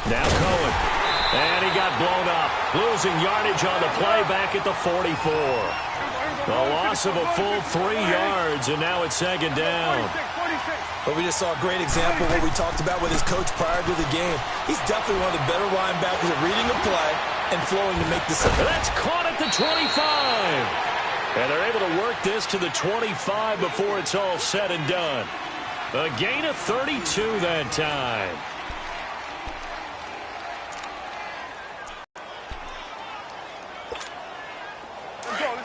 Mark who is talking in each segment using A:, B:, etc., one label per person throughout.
A: Now Cohen. And he got blown up. Losing yardage on the play back at the 44. A loss of a full 3 yards, and now it's second down.
B: But we just saw a great example of what we talked about with his coach prior to the game. He's definitely one of the better linebackers at reading the play and flowing to make the sack.
A: That's caught at the 25. And they're able to work this to the 25 before it's all said and done. A gain of 32 that time.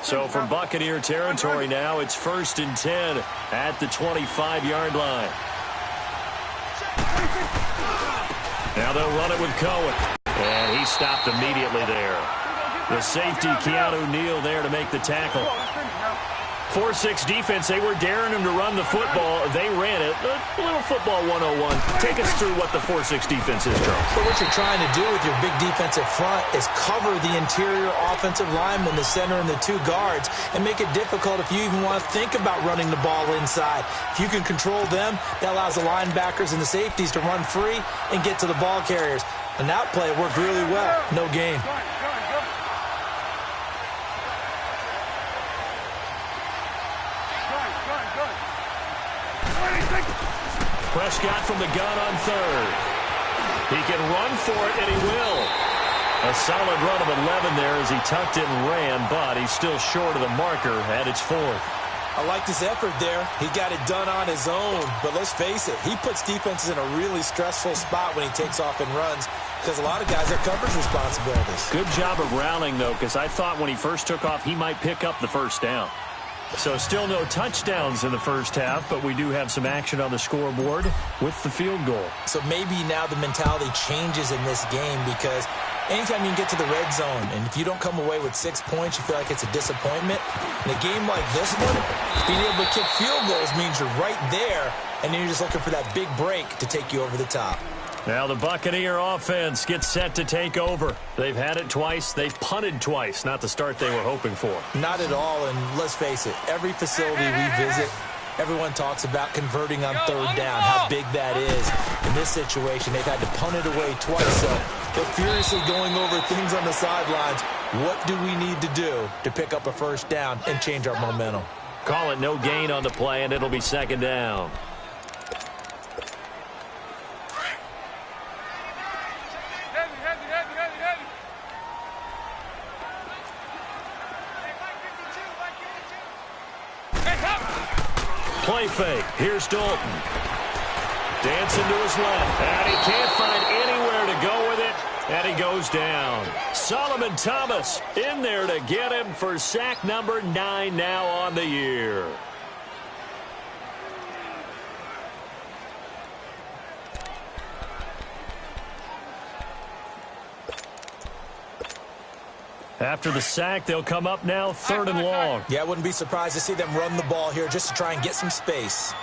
A: So from Buccaneer territory now, it's 1st and 10 at the 25-yard line. Now they'll run it with Cohen. And he stopped immediately there. The safety, Keanu Neal, there to make the tackle. 4-6 defense, they were daring him to run the football. They ran it. A little football 101. Take us through what the 4-6 defense is, Charles.
B: So what you're trying to do with your big defensive front is cover the interior offensive lineman, the center, and the 2 guards, and make it difficult if you even want to think about running the ball inside. If you can control them, that allows the linebackers and the safeties to run free and get to the ball carriers. And that play worked really well. No gain.
A: Prescott from the gun on 3rd. He can run for it, and he will. A solid run of 11 there as he tucked it and ran, but he's still short of the marker at its 4th.
B: I like this effort there. He got it done on his own. But let's face it, he puts defenses in a really stressful spot when he takes off and runs because a lot of guys have coverage responsibilities.
A: Good job of rallying, though, because I thought when he first took off, he might pick up the first down. So still no touchdowns in the first half, but we do have some action on the scoreboard with the field goal.
B: So maybe now the mentality changes in this game because anytime you can get to the red zone, and if you don't come away with 6 points, you feel like it's a disappointment. In a game like this one, being able to kick field goals means you're right there, and then you're just looking for that big break to take you over the top.
A: Now the Buccaneer offense gets set to take over. They've had it twice. They've punted twice. Not the start they were hoping for.
B: Not at all, and let's face it, every facility we visit, everyone talks about converting on 3rd down, how big that is. In this situation, they've had to punt it away twice, so they're furiously going over things on the sidelines. What do we need to do to pick up a 1st down and change our momentum?
A: Call it no gain on the play, and it'll be 2nd down. Play fake. Here's Dalton. Dancing to his left. And he can't find anywhere to go with it. And he goes down. Solomon Thomas in there to get him for sack number 9 now on the year. After the sack, they'll come up now 3rd and long.
B: Yeah, I wouldn't be surprised to see them run the ball here just to try and get some space.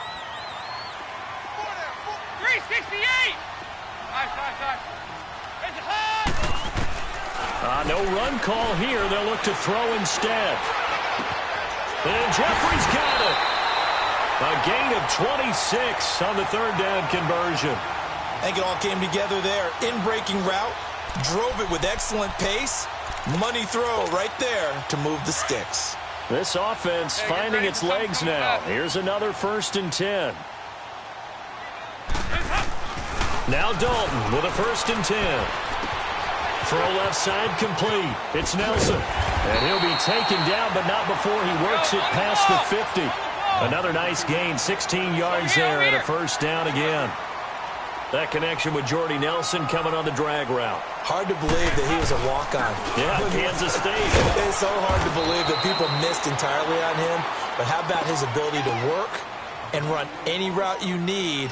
C: 368!
A: No run call here. They'll look to throw instead. And Jeffrey's got it. A gain of 26 on the 3rd down conversion.
B: I think it all came together there. In-breaking route, drove it with excellent pace. Money throw right there to move the sticks.
A: This offense finding its legs now. Here's another 1st and 10. Now Dalton with a 1st and 10. Throw left side complete. It's Nelson. And he'll be taken down, but not before he works it past the 50. Another nice gain, 16 yards there and a 1st down again. That connection with Jordy Nelson coming on the drag route.
B: Hard to believe that he was a walk-on.
A: Yeah, Kansas State.
B: It's so hard to believe that people missed entirely on him. But how about his ability to work and run any route you need?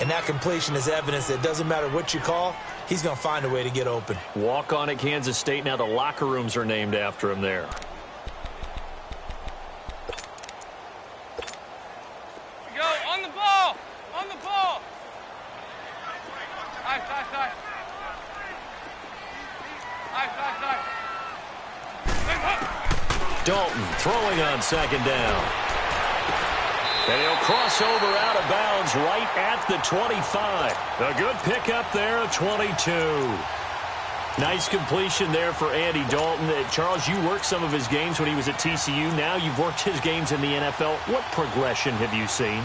B: And that completion is evidence that it doesn't matter what you call, he's going to find a way to get open.
A: Walk on at Kansas State. Now the locker rooms are named after him there.
C: Go on the ball. On the ball. Side.
A: Dalton throwing on 2nd down. And he'll cross over out of bounds right at the 25. A good pickup there, 22. Nice completion there for Andy Dalton. Charles, you worked some of his games when he was at TCU. Now you've worked his games in the NFL. What progression have you seen?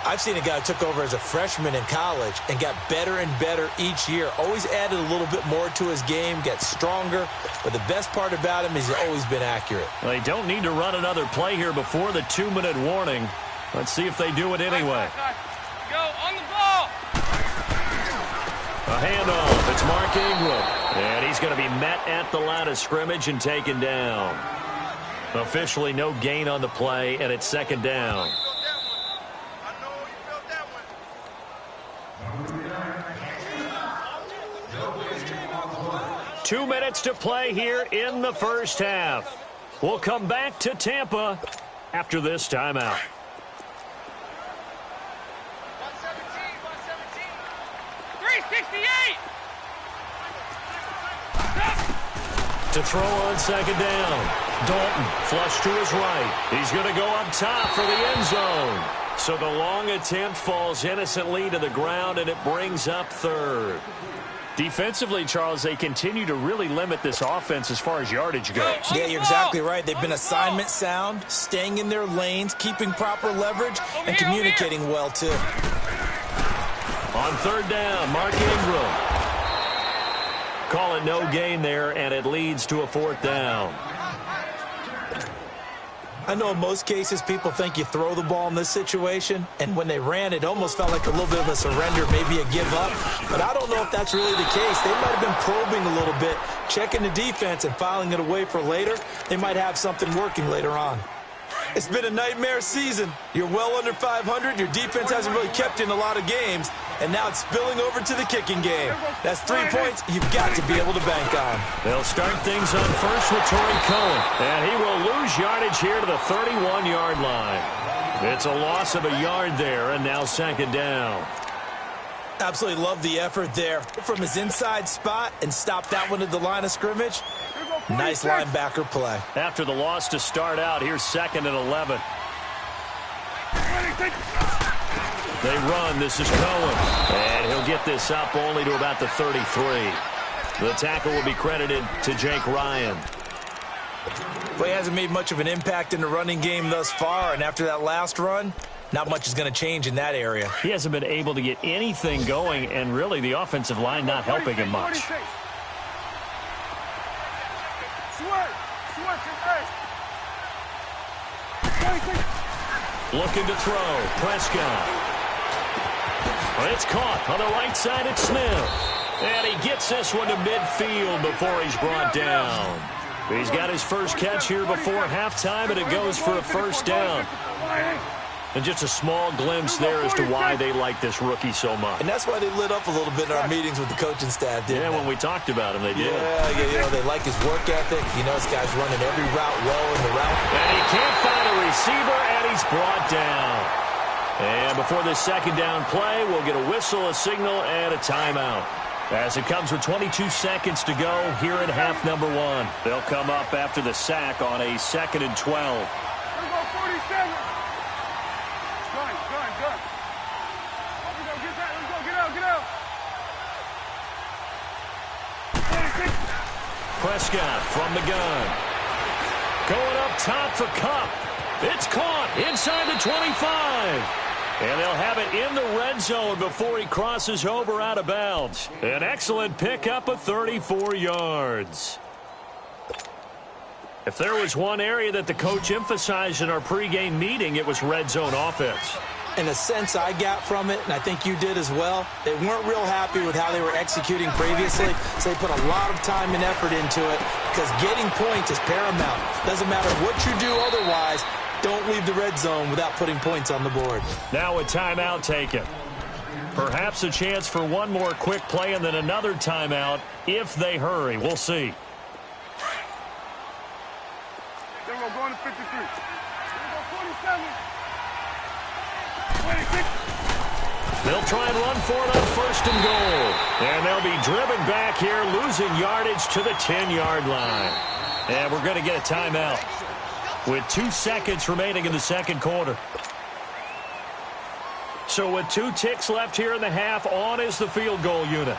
B: I've seen a guy who took over as a freshman in college and got better and better each year. Always added a little bit more to his game, gets stronger. But the best part about him is he's always been accurate.
A: Well, they don't need to run another play here before the 2-minute warning. Let's see if they do it anyway.
C: Go on the ball.
A: A handoff. It's Mark Ingram. And he's going to be met at the line of scrimmage and taken down. Officially no gain on the play, and it's second down. 2 minutes to play here in the first half. We'll come back to Tampa after this timeout.
C: 368.
A: To throw on second down. Dalton flush to his right. He's going to go up top for the end zone. So the long attempt falls innocently to the ground, and it brings up third. Defensively, Charles, they continue to really limit this offense as far as yardage goes.
B: Yeah, you're exactly right. They've been assignment sound, staying in their lanes, keeping proper leverage, and communicating well, too.
A: On third down, Mark Ingram. Call it no gain there, and it leads to a fourth down.
B: I know in most cases people think you throw the ball in this situation, and when they ran, it almost felt like a little bit of a surrender, maybe a give up. But I don't know if that's really the case. They might have been probing a little bit, checking the defense and filing it away for later. They might have something working later on. It's been a nightmare season. You're well under 500. Your defense hasn't really kept you in a lot of games, and now it's spilling over to the kicking game. That's 3 points you've got to be able to bank on.
A: They'll start things on first with Torrey Cohen, and he will lose yardage here to the 31-yard line. It's a loss of a yard there, and now second down.
B: Absolutely love the effort there from his inside spot and stop that one at the line of scrimmage. Nice linebacker play.
A: After the loss to start out, here's second and 11. They run. This is Cohen. And he'll get this up only to about the 33. The tackle will be credited to Jake Ryan.
B: Well, he hasn't made much of an impact in the running game thus far, and after that last run, not much is going to change in that area.
A: He hasn't been able to get anything going, and really the offensive line not helping him much. Looking to throw. Prescott. It's caught on the right side. It's Smith. And he gets this one to midfield before he's brought down. He's got his first catch here before halftime, and it goes for a first down. And just a small glimpse there as to why they like this rookie so much.
B: And that's why they lit up a little bit in our meetings with the coaching staff, didn't they?
A: When we talked about him, they did.
B: Yeah, you know, they like his work ethic. You know, this guy's running every route well in the route.
A: And he can't find a receiver, and he's brought down. And before this second down play, we'll get a whistle, a signal, and a timeout. As it comes with 22 seconds to go here in half number one. They'll come up after the sack on a 2nd and 12.
C: Let's go 47. Good. Get out.
A: Prescott from the gun. Going up top for Kupp. It's caught inside the 25. And they'll have it in the red zone before he crosses over out of bounds. An excellent pickup of 34 yards. If there was one area that the coach emphasized in our pregame meeting, it was red zone offense.
B: In a sense I got from it, and I think you did as well, they weren't real happy with how they were executing previously, so they put a lot of time and effort into it because getting points is paramount. Doesn't matter what you do otherwise, don't leave the red zone without putting points on the board.
A: Now a timeout taken. Perhaps a chance for one more quick play and then another timeout if they hurry. We'll see.
C: Then we're going to 53. Then we're 47. 26.
A: They'll try and run for it on first and goal. And they'll be driven back here, losing yardage to the 10-yard line. And we're going to get a timeout with 2 seconds remaining in the second quarter. So with 2 ticks left here in the half, on is the field goal unit.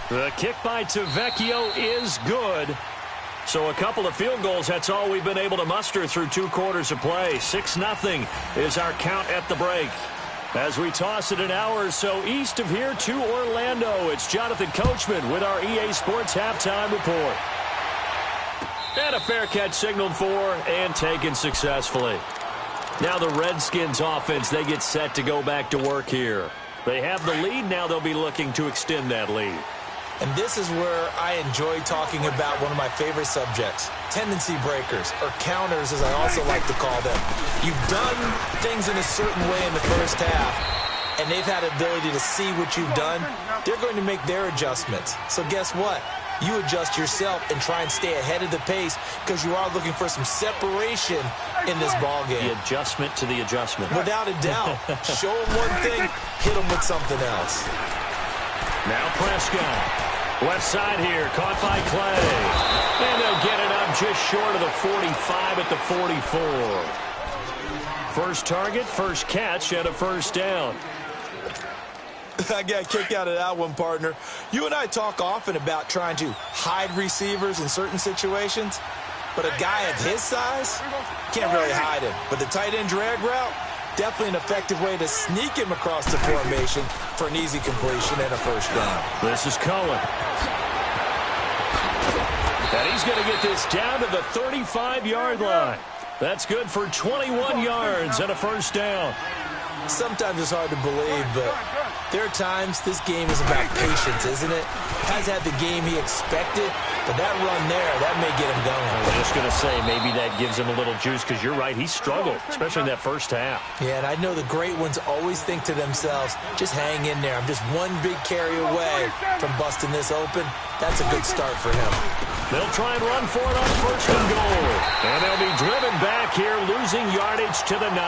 A: The kick by Tavecchio is good. So a couple of field goals, that's all we've been able to muster through 2 quarters of play. 6-0 is our count at the break. As we toss it an hour or so east of here to Orlando, it's Jonathan Coachman with our EA Sports Halftime Report. And a fair catch signaled for and taken successfully. Now the Redskins offense, they get set to go back to work here. They have the lead. Now they'll be looking to extend that lead.
B: And this is where I enjoy talking about one of my favorite subjects, tendency breakers, or counters as I also like to call them. You've done things in a certain way in the first half, and they've had ability to see what you've done. They're going to make their adjustments. So guess what? You adjust yourself and try and stay ahead of the pace because you are looking for some separation in this ball game.
A: The adjustment to the adjustment.
B: Without a doubt. Show them one thing, hit them with something else.
A: Now Prescott. Left side here, caught by Clay. And they'll get it up just short of the 45 at the 44. First target, first catch, and a first down.
B: I got a kick out of that one, partner. You and I talk often about trying to hide receivers in certain situations, but a guy of his size can't really hide him. But the tight end drag route, definitely an effective way to sneak him across the formation for an easy completion and a first down.
A: This is Cohen. And he's going to get this down to the 35-yard line. That's good for 21 yards and a first down.
B: Sometimes it's hard to believe, but there are times this game is about patience, isn't it? Has had the game he expected, but that run there, that may get him going.
A: I was just going to say, maybe that gives him a little juice, because you're right, he struggled, especially in that first half.
B: Yeah, and I know the great ones always think to themselves, just hang in there. I'm just one big carry away from busting this open. That's a good start for him.
A: They'll try and run for it on first and goal. And they'll be driven back here, losing yardage to the 9.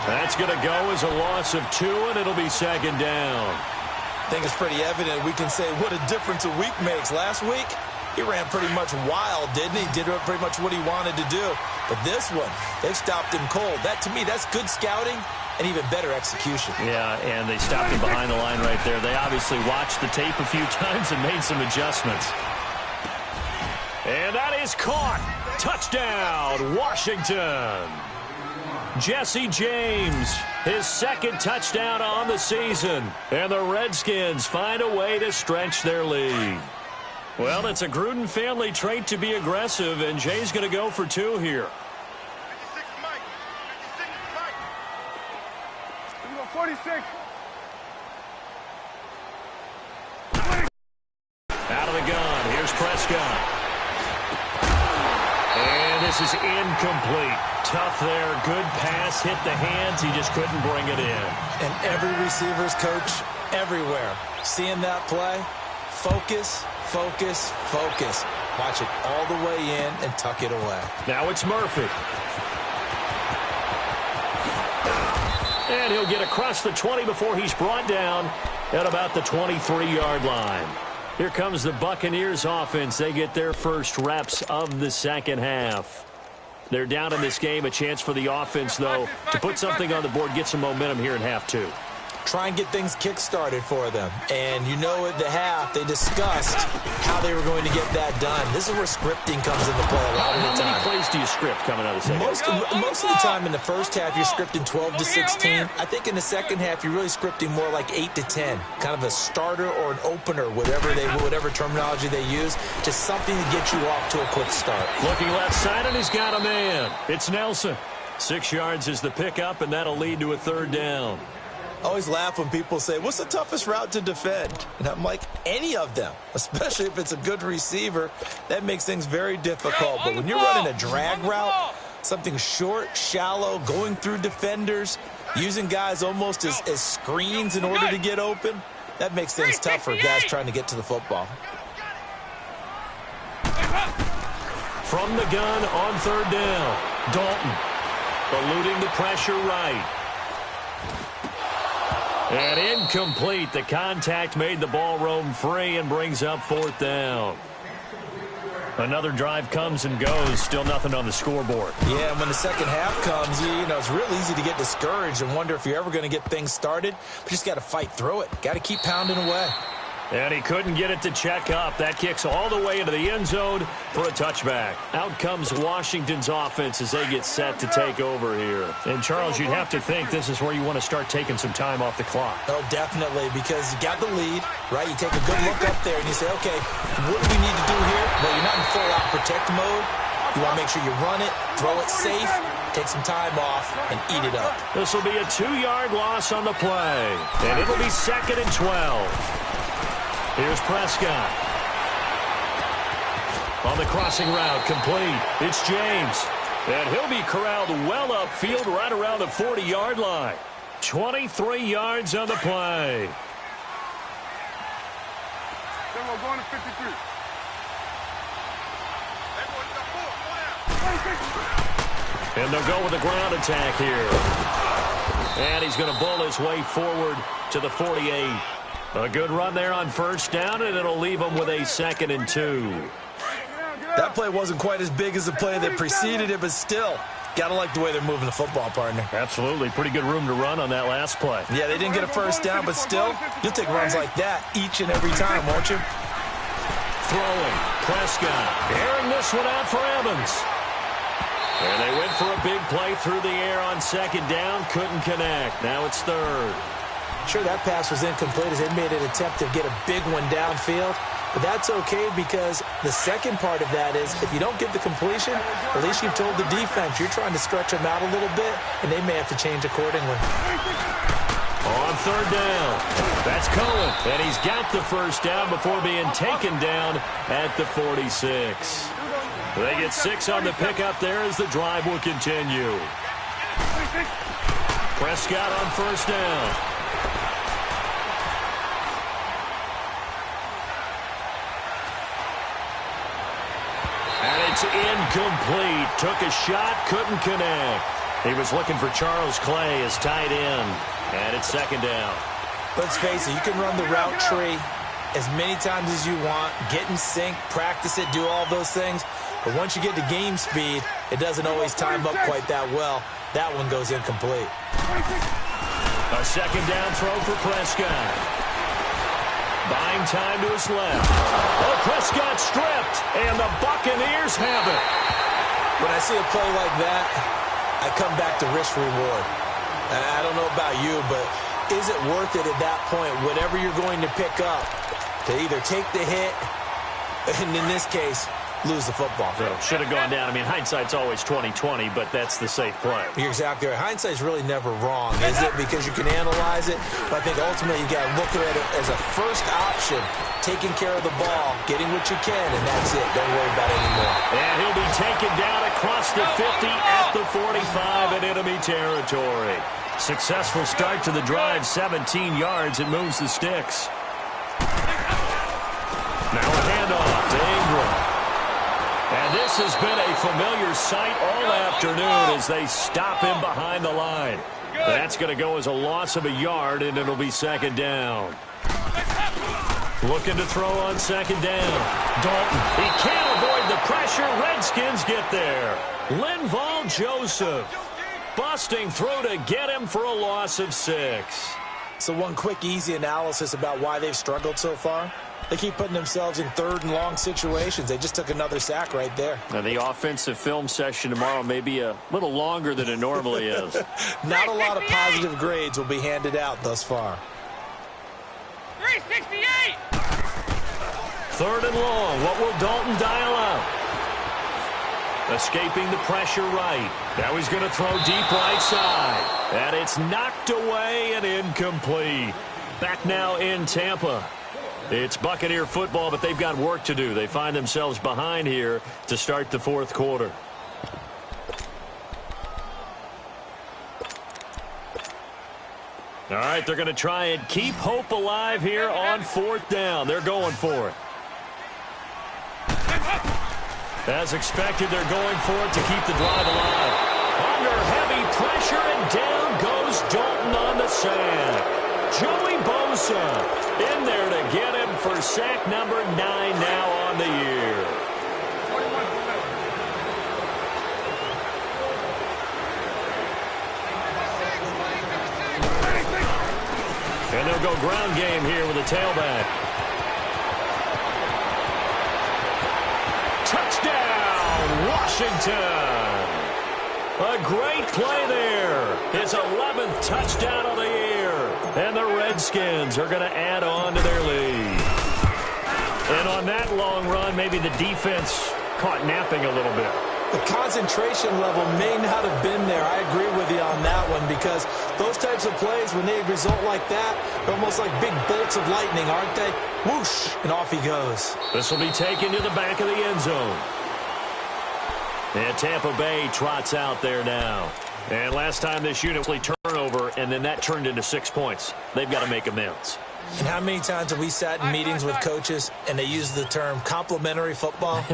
A: That's going to go as a loss of 2, and it'll be second down.
B: I think it's pretty evident we can say what a difference a week makes. Last week, he ran pretty much wild, didn't he? Did pretty much what he wanted to do. But this one, they've stopped him cold. That, to me, that's good scouting and even better execution.
A: Yeah, and they stopped him behind the line right there. They obviously watched the tape a few times and made some adjustments. And that is caught. Touchdown, Washington. Jesse James, his second touchdown on the season. And the Redskins find a way to stretch their lead. Well, it's a Gruden family trait to be aggressive, and Jay's going to go for 2 here.
C: 46.
A: Out of the gun, here's Prescott. And this is incomplete. Tough there, good pass, hit the hands, he just couldn't bring it in.
B: And every receiver's coach everywhere, seeing that play, focus, focus, focus. Watch it all the way in and tuck it away.
A: Now it's Murphy. And he'll get across the 20 before he's brought down at about the 23-yard line. Here comes the Buccaneers offense. They get their first reps of the second half. They're down in this game. A chance for the offense, though, to put something on the board, get some momentum here in half 2.
B: Try and get things kick-started for them. And you know at the half, they discussed how they were going to get that done. This is where scripting comes into play a lot of the time.
A: How many plays do you script coming out of the second half?
B: Most of the time in the first half, you're scripting 12 to 16. I think in the second half, you're really scripting more like 8 to 10. Kind of a starter or an opener, whatever terminology they use. Just something to get you off to a quick start.
A: Looking left side, and he's got a man. It's Nelson. 6 yards is the pickup, and that'll lead to a third down.
B: I always laugh when people say, what's the toughest route to defend? And I'm like, any of them, especially if it's a good receiver. That makes things very difficult. But when you're running a drag route, something short, shallow, going through defenders, using guys almost as screens in order to get open, that makes things tough for guys trying to get to the football.
A: From the gun on third down, Dalton eluding the pressure right. And incomplete. The contact made the ball roam free and brings up fourth down. Another drive comes and goes. Still nothing on the scoreboard.
B: Yeah, and when the second half comes, you know, it's real easy to get discouraged and wonder if you're ever going to get things started. But you just got to fight through it. Got to keep pounding away.
A: And he couldn't get it to check up. That kicks all the way into the end zone for a touchback. Out comes Washington's offense as they get set to take over here. And, Charles, you'd have to think this is where you want to start taking some time off the clock.
B: Oh, definitely, because you got the lead, right? You take a good look up there and you say, okay, what do we need to do here? Well, you're not in full-out protect mode. You want to make sure you run it, throw it safe, take some time off, and eat it up.
A: This will be a 2-yard loss on the play. And it'll be 2nd and 12. Here's Prescott. On the crossing route, complete. It's James. And he'll be corralled well upfield right around the 40-yard line. 23 yards on the play.
C: Then we're going to 53.
A: And they'll go with a ground attack here. And he's going to bull his way forward to the 48. A good run there on first down, and it'll leave him with a 2nd and 2.
B: That play wasn't quite as big as the play that preceded it, but still, got to like the way they're moving the football, partner.
A: Absolutely. Pretty good room to run on that last play.
B: Yeah, they didn't get a first down, but still, you'll take runs like that each and every time, won't you?
A: Throwing. Prescott. Airing this one out for Evans. And they went for a big play through the air on 2nd down. Couldn't connect. Now it's 3rd.
B: Sure, that pass was incomplete as they made an attempt to get a big one downfield. But that's okay because the second part of that is if you don't get the completion, at least you've told the defense you're trying to stretch them out a little bit, and they may have to change accordingly.
A: On 3rd down, that's Cohen. And he's got the first down before being taken down at the 46. They get 6 on the pickup there as the drive will continue. Prescott on first down. And it's incomplete. Took a shot, couldn't connect. He was looking for Charles Clay as tight end. And it's 2nd down.
B: Let's face it, you can run the route tree as many times as you want, get in sync, practice it, do all those things. But once you get to game speed, it doesn't always time up quite that well. That one goes incomplete.
A: A 2nd down throw for Prescott. Buying time to his left. Oh, Prescott stripped, and the Buccaneers have it.
B: When I see a play like that, I come back to risk reward. I don't know about you, but is it worth it at that point, whatever you're going to pick up, to either take the hit, and in this case, lose the football?
A: So, should have gone down. I mean, hindsight's always 20/20, but that's the safe play.
B: You're exactly right. Hindsight's really never wrong, is it? Because you can analyze it, but I think ultimately you got to look at it as a first option, taking care of the ball, getting what you can, and that's it. Don't worry about it anymore.
A: And he'll be taken down across the 50 at the 45 in enemy territory. Successful start to the drive, 17 yards. It moves the sticks. Now a handoff to Ingram. And this has been a familiar sight all afternoon as they stop him behind the line. That's going to go as a loss of a yard, and it'll be 2nd down. Looking to throw on 2nd down. Dalton. He can't avoid the pressure. Redskins get there. Linval Joseph busting through to get him for a loss of 6.
B: So one quick, easy analysis about why they've struggled so far. They keep putting themselves in 3rd and long situations. They just took another sack right there.
A: Now, the offensive film session tomorrow may be a little longer than it normally is.
B: Not a lot of positive grades will be handed out thus far.
C: 368!
A: 3rd and long. What will Dalton dial out? Escaping the pressure right. Now he's going to throw deep right side. And it's knocked away and incomplete. Back now in Tampa. It's Buccaneer football, but they've got work to do. They find themselves behind here to start the 4th quarter. All right, they're going to try and keep hope alive here on 4th down. They're going for it. As expected, they're going for it to keep the drive alive. Under heavy pressure, and down goes Dalton on the sack. Joey Bosa in there to get him for sack number 9 now on the year. They'll go ground game here with a tailback. Touchdown, Washington. A great play there. His 11th touchdown of the year. And the Redskins are going to add on to their lead. And on that long run, maybe the defense caught napping a little bit.
B: The concentration level may not have been there. I agree with you on that one, because those types of plays, when they result like that, they're almost like big bolts of lightning, aren't they? Whoosh, and off he goes.
A: This will be taken to the back of the end zone. And Tampa Bay trots out there now. And last time this unit played turnover, and then that turned into 6 points. They've got to make amends.
B: And how many times have we sat in meetings with coaches and they use the term complementary football?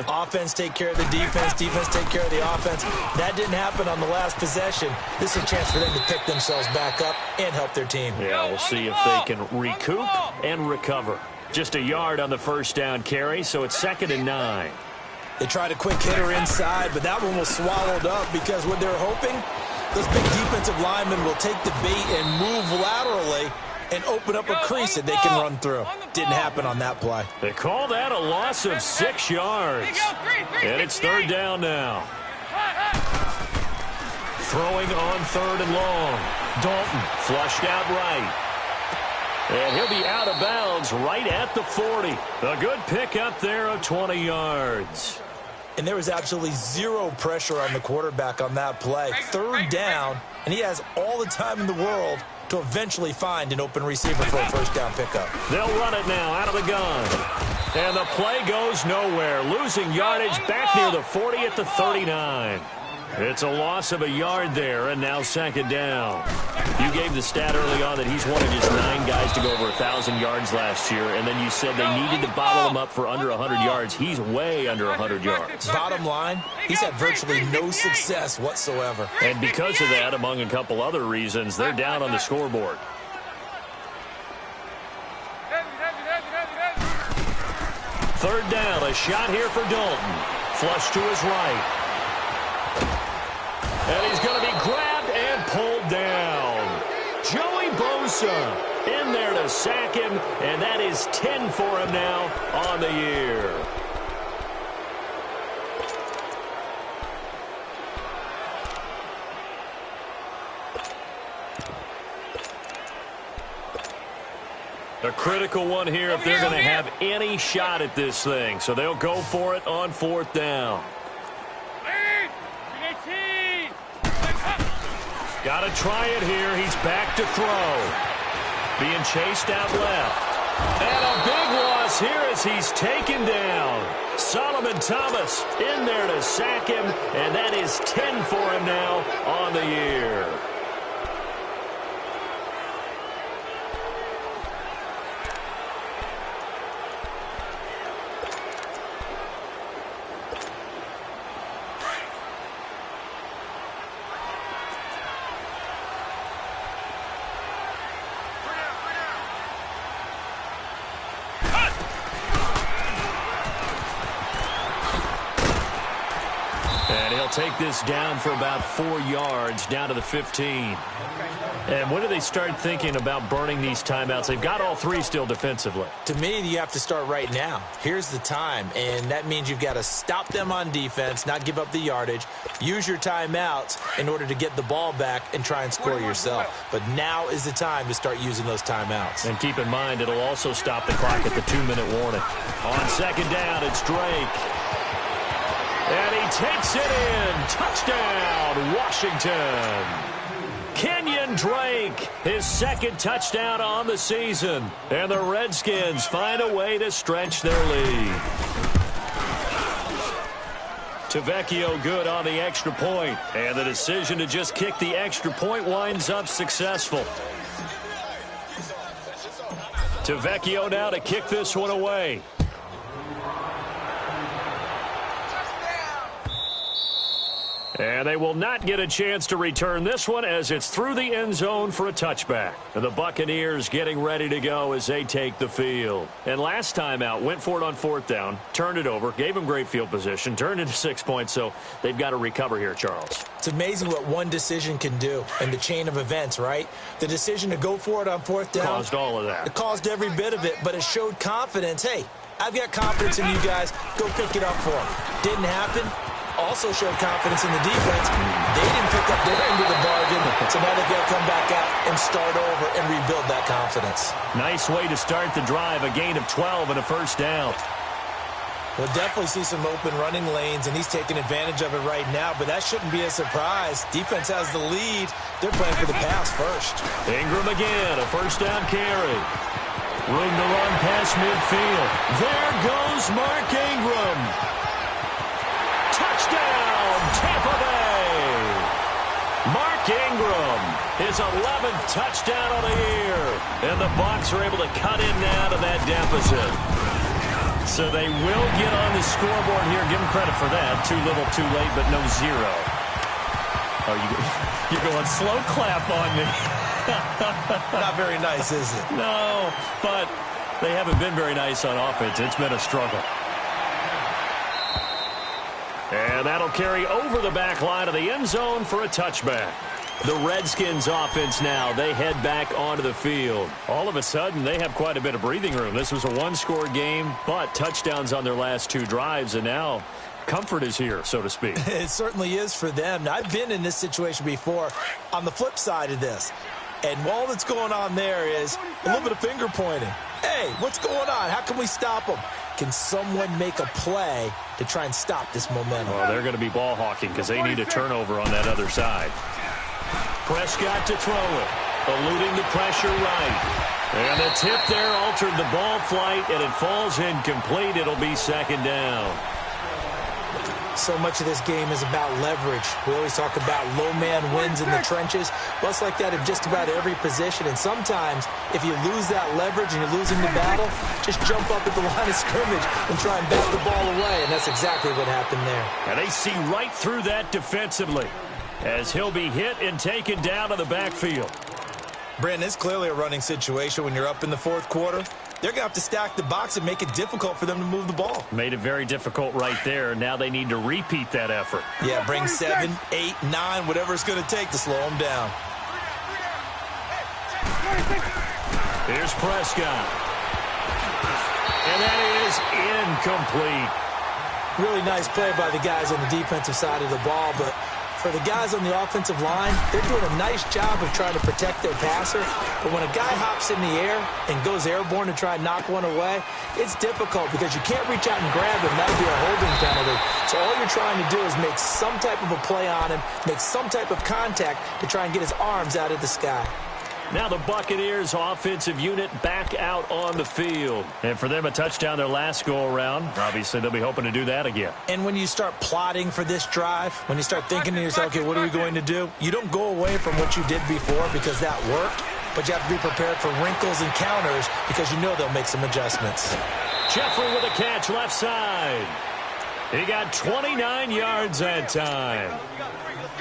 B: Offense take care of the defense, defense take care of the offense. That didn't happen on the last possession. This is a chance for them to pick themselves back up and help their team.
A: Yeah, we'll see if they can recoup and recover. Just a yard on the first down carry, so it's 2nd and 9.
B: They tried a quick hitter inside, but that one was swallowed up because what they're hoping, those big defensive linemen will take the bait and move laterally and open up a crease that they can run through. Didn't happen on that play.
A: They call that a loss of 6 yards. And it's 3rd down now. Throwing on 3rd and long. Dalton flushed out right. And he'll be out of bounds right at the 40. A good pickup there of 20 yards.
B: And there was absolutely zero pressure on the quarterback on that play. 3rd down, and he has all the time in the world to eventually find an open receiver for a first down pickup.
A: They'll run it now out of the gun. And the play goes nowhere. Losing yardage back near the 40 at the 39. It's a loss of a yard there, and now 2nd down. You gave the stat early on that he's one of just 9 guys to go over 1,000 yards last year, and then you said they needed to bottle him up for under 100 yards. He's way under 100 yards.
B: Bottom line, he's had virtually no success whatsoever.
A: And because of that, among a couple other reasons, they're down on the scoreboard. 3rd down, a shot here for Dalton. Flush to his right. And he's going to be grabbed and pulled down. Joey Bosa in there to sack him, and that is 10 for him now on the year. A critical one here if they're going to have any shot at this thing. So they'll go for it on 4th down. Got to try it here. He's back to throw. Being chased out left. And a big loss here as he's taken down. Solomon Thomas in there to sack him, and that is 10 for him now on the year. Take this down for about 4 yards, down to the 15. And when do they start thinking about burning these timeouts? They've got all 3 still defensively.
B: To me, you have to start right now. Here's the time, and that means you've got to stop them on defense, not give up the yardage, use your timeouts in order to get the ball back and try and score yourself. But now is the time to start using those timeouts.
A: And keep in mind, it'll also stop the clock at the 2-minute warning. On 2nd down, it's Drake. And he takes it in. Touchdown, Washington. Kenyon Drake, his 2nd touchdown on the season. And the Redskins find a way to stretch their lead. Tavecchio good on the extra point. And the decision to just kick the extra point winds up successful. Tavecchio now to kick this one away. And they will not get a chance to return this one as it's through the end zone for a touchback. And the Buccaneers getting ready to go as they take the field. And last time out, went for it on 4th down, turned it over, gave them great field position, turned into 6 points, so they've got to recover here, Charles.
B: It's amazing what one decision can do in the chain of events, right? The decision to go for it on 4th down.
A: Caused all of that.
B: It caused every bit of it, but it showed confidence. Hey, I've got confidence in you guys. Go pick it up for them. Didn't happen. Also showed confidence in the defense. They didn't pick up their end of the bargain, so now they've got to come back out and start over and rebuild that confidence.
A: Nice way to start the drive, a gain of 12 and a 1st down.
B: We'll definitely see some open running lanes, and he's taking advantage of it right now, but that shouldn't be a surprise. Defense has the lead. They're playing for the pass first.
A: Ingram again, a 1st down carry. Room to run past midfield. There goes Mark Ingram. Touchdown, Tampa Bay. Mark Ingram, his 11th touchdown of the year. And the Bucs are able to cut in now to that deficit. So they will get on the scoreboard here. Give them credit for that. Too little, too late, but no 0. Oh, you're going slow clap on me.
B: Not very nice, is it?
A: No, but they haven't been very nice on offense. It's been a struggle. And that'll carry over the back line of the end zone for a touchback. The Redskins offense now, they head back onto the field. All of a sudden, they have quite a bit of breathing room. This was a one-score game, but touchdowns on their last 2 drives, and now comfort is here, so to speak.
B: It certainly is for them. Now, I've been in this situation before on the flip side of this. And all that's going on there is a little bit of finger pointing. Hey, what's going on? How can we stop them? Can someone make a play to try and stop this momentum?
A: Well, they're going to be ball hawking because they need a turnover on that other side. Prescott to throw it, eluding the pressure right. And the tip there altered the ball flight, and it falls incomplete. It'll be 2nd down.
B: So much of this game is about leverage. We always talk about low man wins in the trenches. Well, it's like that in just about every position. And sometimes, if you lose that leverage and you're losing the battle, just jump up at the line of scrimmage and try and bat the ball away. And that's exactly what happened there.
A: And they see right through that defensively as he'll be hit and taken down to the backfield.
B: Brandon, it's clearly a running situation when you're up in the 4th quarter. They're going to have to stack the box and make it difficult for them to move the ball.
A: Made it very difficult right there. Now they need to repeat that effort.
B: Yeah, bring 7, 8, 9, whatever it's going to take to slow them down.
A: Here's Prescott. And that is incomplete.
B: Really nice play by the guys on the defensive side of the ball, but for the guys on the offensive line, they're doing a nice job of trying to protect their passer. But when a guy hops in the air and goes airborne to try and knock one away, it's difficult because you can't reach out and grab him. That would be a holding penalty. So all you're trying to do is make some type of a play on him, make some type of contact to try and get his arms out of the sky.
A: Now the Buccaneers offensive unit back out on the field. And for them, a touchdown their last go-around. Obviously, they'll be hoping to do that again.
B: And when you start plotting for this drive, when you start thinking to yourself, okay, what are we going to do? You don't go away from what you did before because that worked, but you have to be prepared for wrinkles and counters because you know they'll make some adjustments.
A: Jeffrey with a catch left side. He got 29 yards that time.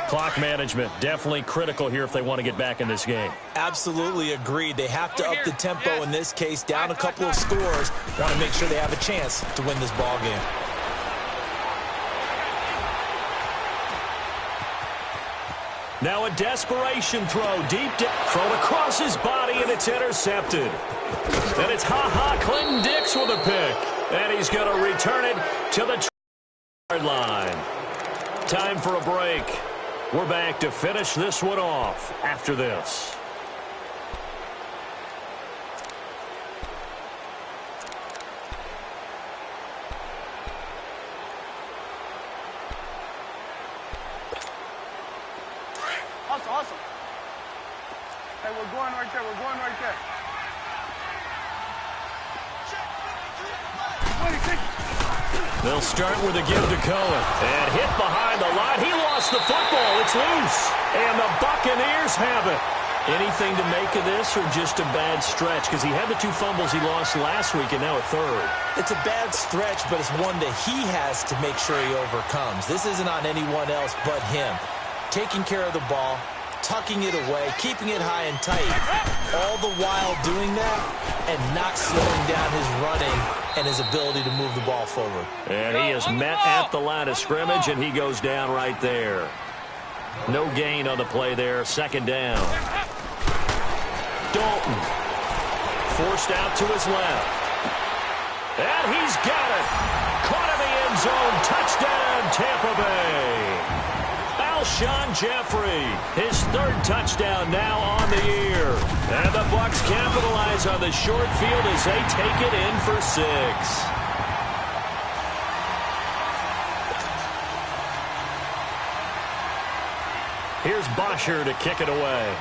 A: Clock management, definitely critical here if they want to get back in this game.
B: Absolutely agreed. They have to up the tempo in this case, down a couple of scores. Want to make sure they have a chance to win this ball game.
A: Now a desperation throw, thrown across his body, and it's intercepted. And it's Clinton Dix with a pick. And he's going to return it to the yard line. Time for a break. We're back to finish this one off after this.
C: Awesome. Hey, we're going right there.
A: They'll start with a give to Cohen. And hit behind the line. He lost the football. It's loose. And the Buccaneers have it. Anything to make of this or just a bad stretch? Because he had the 2 fumbles he lost last week and now a third.
B: It's a bad stretch, but it's one that he has to make sure he overcomes. This isn't on anyone else but him. Taking care of the ball, tucking it away, keeping it high and tight, all the while doing that and not slowing down his running and his ability to move the ball forward.
A: And he is met at the line of scrimmage, and he goes down right there. No gain on the play there. Second down. Dalton forced out to his left. And he's got it. Caught in the end zone. Touchdown, Tampa Bay. Alshon Jeffrey, his 3rd touchdown now on the year. And the Bucs capitalize on the short field as they take it in for 6. Here's Bosher to kick it away.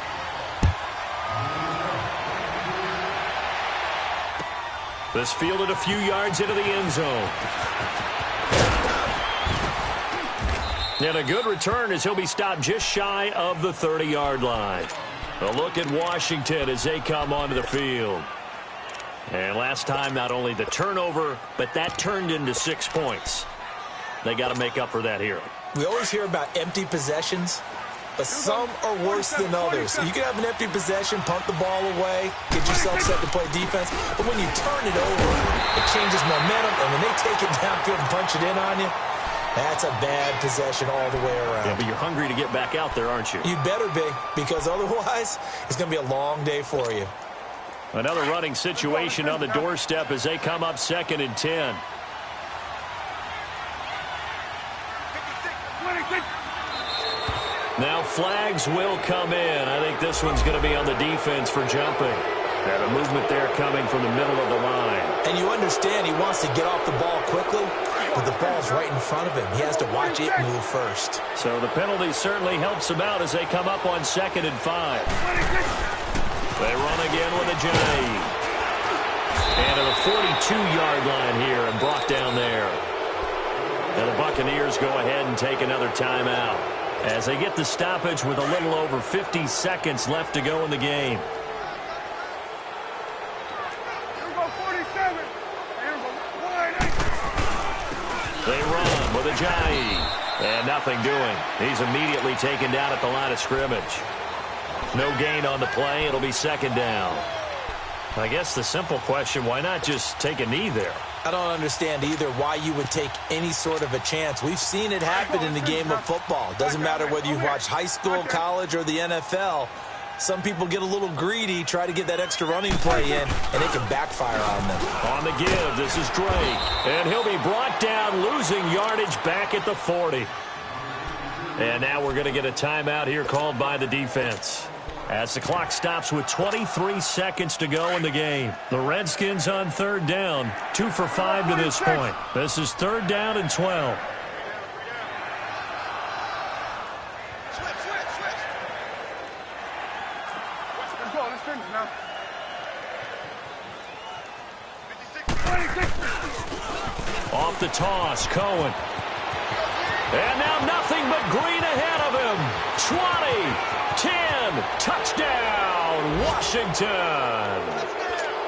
A: This fielded a few yards into the end zone. And a good return as he'll be stopped just shy of the 30-yard line. A look at Washington as they come onto the field. And last time, not only the turnover, but that turned into 6 points. They got to make up for that here.
B: We always hear about empty possessions, but some are worse than others. You can have an empty possession, punt the ball away, get yourself set to play defense, but when you turn it over, it changes momentum, and when they take it downfield and punch it in on you, that's a bad possession all the way around.
A: Yeah, but you're hungry to get back out there, aren't you?
B: You better be, because otherwise, it's going to be a long day for you.
A: Another running situation on the doorstep as they come up 2nd and 10. Now flags will come in. I think this one's going to be on the defense for jumping. And a movement there coming from the middle of the line.
B: And you understand he wants to get off the ball quickly, but the ball's right in front of him. He has to watch it move first.
A: So the penalty certainly helps him out as they come up on 2nd and 5. They run again with a J. And to the 42-yard line here and brought down there. And the Buccaneers go ahead and take another timeout as they get the stoppage with a little over 50 seconds left to go in the game. They run with Ajayi. And nothing doing. He's immediately taken down at the line of scrimmage. No gain on the play. It'll be 2nd down. I guess the simple question, why not just take a knee there?
B: I don't understand either why you would take any sort of a chance. We've seen it happen in the game of football. Doesn't matter whether you watch high school, college, or the NFL. Some people get a little greedy, try to get that extra running play in, and it can backfire on them.
A: On the give, this is Drake. And he'll be brought down, losing yardage back at the 40. And now we're going to get a timeout here called by the defense, as the clock stops with 23 seconds to go in the game. The Redskins on 3rd down, 2 for 5 to this point. This is 3rd down and 12. Off the toss, Cohen. And now nothing but green ahead of him. 20, 10, touchdown, Washington.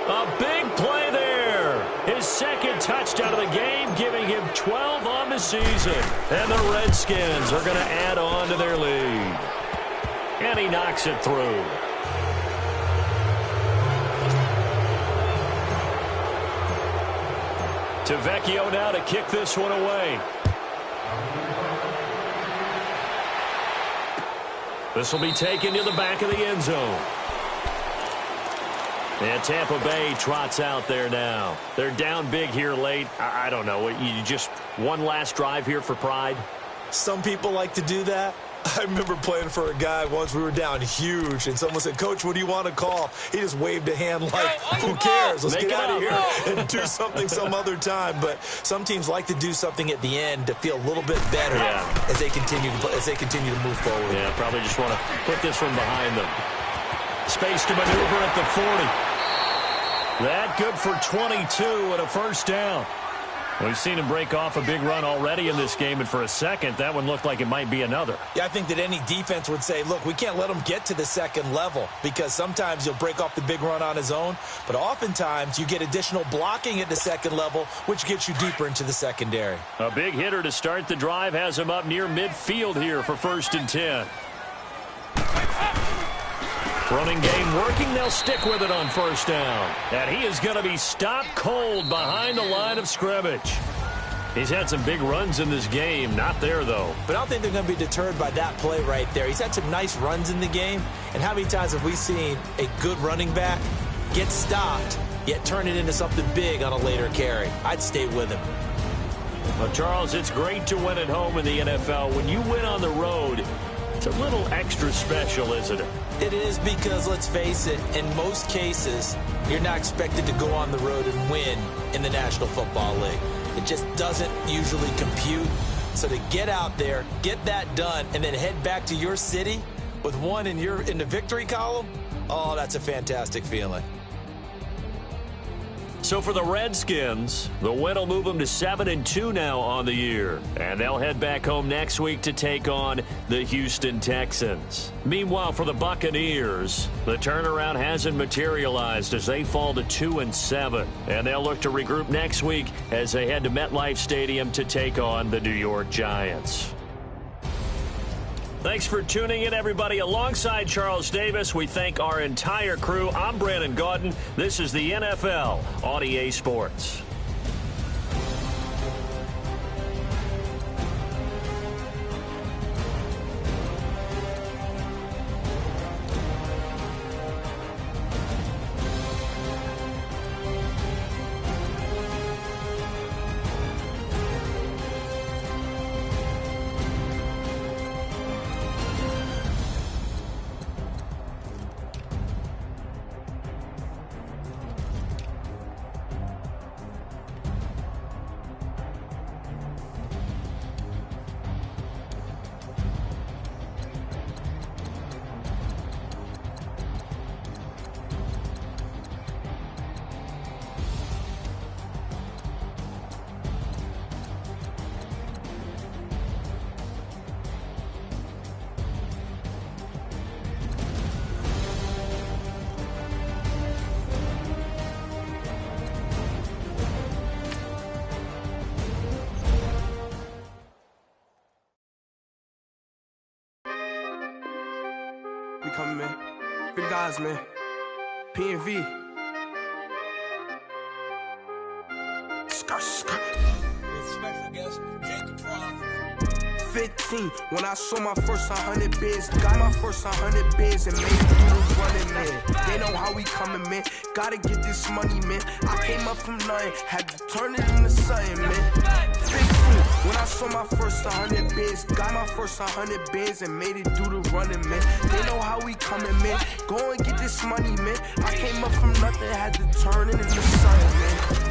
A: A big play there. His 2nd touchdown of the game, giving him 12 on the season. And the Redskins are going to add on to their lead. And he knocks it through. Tavecchio now to kick this one away. This will be taken to the back of the end zone. And Tampa Bay trots out there now. They're down big here late. I don't know. You just one last drive here for pride?
B: Some people like to do that. I remember playing for a guy once. We were down huge, and someone said, "Coach, what do you want to call?" He just waved a hand like, who cares? Let's get out of here and do something some other time. But some teams like to do something at the end to feel a little bit better as they continue to move forward.
A: Yeah, probably just want to put this one behind them. Space to maneuver at the 40. That good for 22 and a 1st down. We've seen him break off a big run already in this game, and for a second, that one looked like it might be another.
B: Yeah, I think that any defense would say, look, we can't let him get to the second level because sometimes he'll break off the big run on his own, but oftentimes you get additional blocking at the second level, which gets you deeper into the secondary.
A: A big hitter to start the drive has him up near midfield here for 1st and 10. Running game working. They'll stick with it on 1st down. And he is going to be stopped cold behind the line of scrimmage. He's had some big runs in this game. Not there, though.
B: But I don't think they're going to be deterred by that play right there. He's had some nice runs in the game. And how many times have we seen a good running back get stopped, yet turn it into something big on a later carry? I'd stay with him.
A: Well, Charles, it's great to win at home in the NFL. When you win on the road, it's a little extra special, isn't it?
B: It is because, let's face it, in most cases, you're not expected to go on the road and win in the National Football League. It just doesn't usually compute. So to get out there, get that done, and then head back to your city with one in the victory column, oh, that's a fantastic feeling.
A: So for the Redskins, the win will move them to 7-2 now on the year. And they'll head back home next week to take on the Houston Texans. Meanwhile, for the Buccaneers, the turnaround hasn't materialized as they fall to 2-7. And they'll look to regroup next week as they head to MetLife Stadium to take on the New York Giants. Thanks for tuning in, everybody. Alongside Charles Davis, we thank our entire crew. I'm Brandon Gaudin. This is the NFL on EA Sports.
D: We coming, man. Free the guys, man. P&V. Skirt, skirt.
B: Special guest, Jacob Prof.
D: 15, when I saw my first 100 bids, got my first 100 bids and made it through the running, man. They know how we coming, man. Gotta get this money, man. I came up from nothing, had to turn it into something, man. 15, when I saw my first 100 bids, got my first 100 bids and made it through the running, man. They know how we coming, man. Go and get this money, man. I came up from nothing, had to turn it into something, man.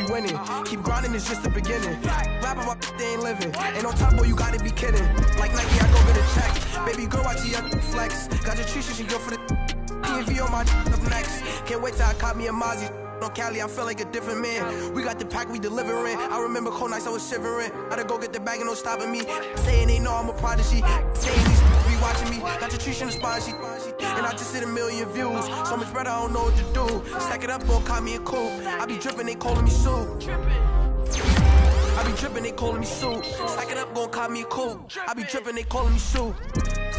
D: Winning. Keep grinding, it's just the beginning. Rap about they ain't living. Ain't no top boy, you gotta be kidding. Like Nike, I go get a check. Baby girl, watch the young flex. Got your tree, she go for the PNV on my up next. Can't wait till I caught me a Mozzie. No Cali, I feel like a different man. We got the pack, we delivering. I remember cold nights, I was shivering. Gotta go get the bag and no stopping me. Saying they know I'm a prodigy. Saying these be watching me. Got your tree, she in the spot, she. And I just hit 1 million views. So much better, I don't know what to do. Stack it up, gon' call me a coupe. I be dripping, they calling me soup. I be dripping, they calling me soup. Stack it up, gon' call me a coupe. I be dripping, they calling me soup.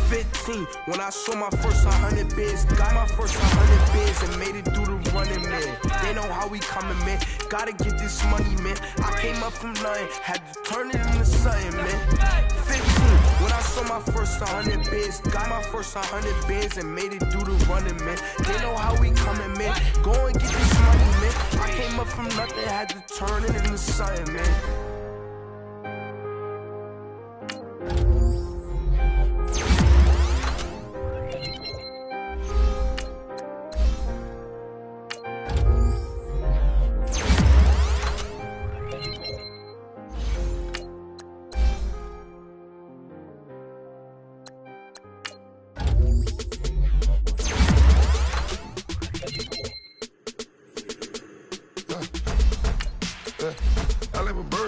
D: 15, when I saw my first 100 bids, got my first 100 bids and made it through the running, man. They know how we coming, man. Gotta get this money, man. I came up from nothing, had to turn it into something, man. 15, when I saw my first 100 bids, got my first 100 bids and made it through the running, man. They know how we coming, man. Go and get this money, man. I came up from nothing, had to turn it into something, man.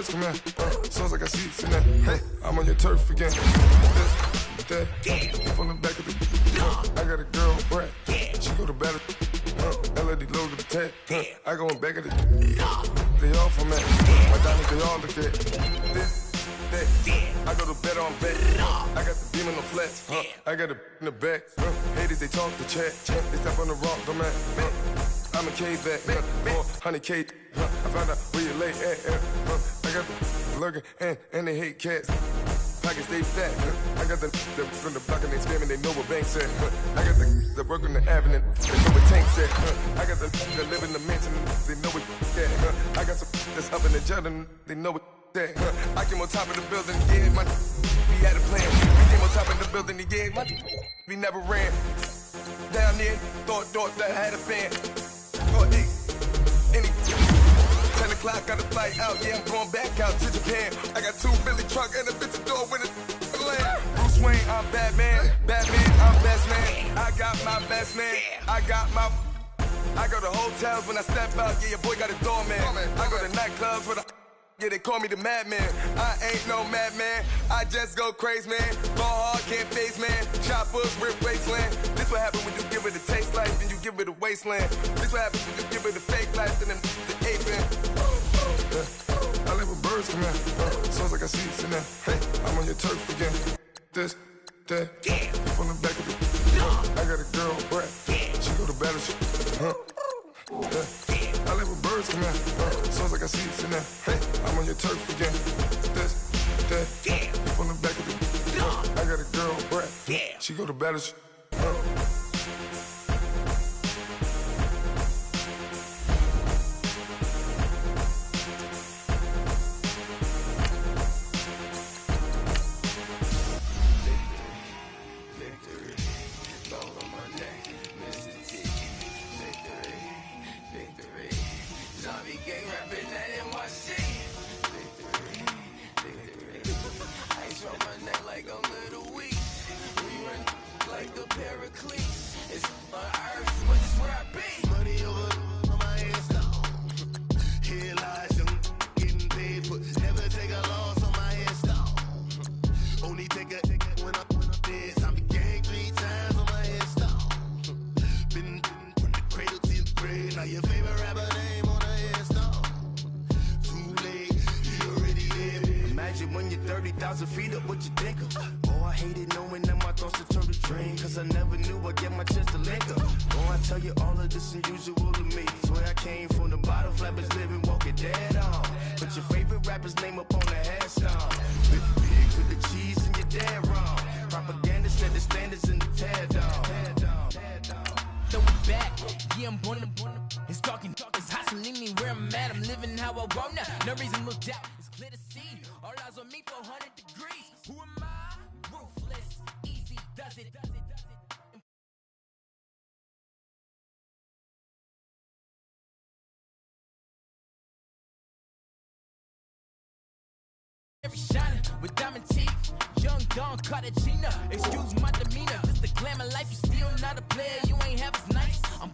E: birds come in. Sounds like I see it in that. I'm on your turf again. From the back of the I got a girl, Brad. She go to battle. LAD low to the tag. I go in back of the they all from that. My diamonds, they all look at this. I go to bed on bed. I got the beam in the flats. I got it in the back. Haters, they talk the chat. They step on the rock, the man. I'm a cave back. 400K. I found out where you lay at. I got the lurking and they hate cats. Pockets stay fat. I got the from the block and they scamming, they know what banks at. I got the work on the avenue, they know what tanks at. I got the live in the mansion, they know what that. I got some that's up in the jungle, they know what that. I came on top of the building, yeah, my we had a plan. We came on top of the building, yeah, my we never ran. Down there, thought that I had a fan. Any 10 o'clock, got a flight out, yeah, I'm going back out to Japan. I got 2 Billy truck and a bitch door with a land. Bruce Wayne, I'm Batman, I'm best man. I got my best man, I go to hotels when I step out, yeah, your boy got a doorman. I go to nightclubs with a yeah, they call me the madman. I ain't no madman, I just go crazy, man. Ball hard, can't face, man. Choppers, rip wasteland. This what happen when you give it a taste life, then you give it a wasteland. This what happens when you give it a fake life, then the aping. I live with birds come in. Sounds like I see it in there. I'm on your turf again. This, that, from the back of the I got a girl, Brad. She go to battle, I live with birds come in. Sounds like I see it in there. I'm on your turf again. This, that, from the back of the I got a girl, Brad. She go to battle,
F: with diamond teeth, young Don Cartagena. Excuse my demeanor, this the glamour life. You still not a player, you ain't half as nice. I'm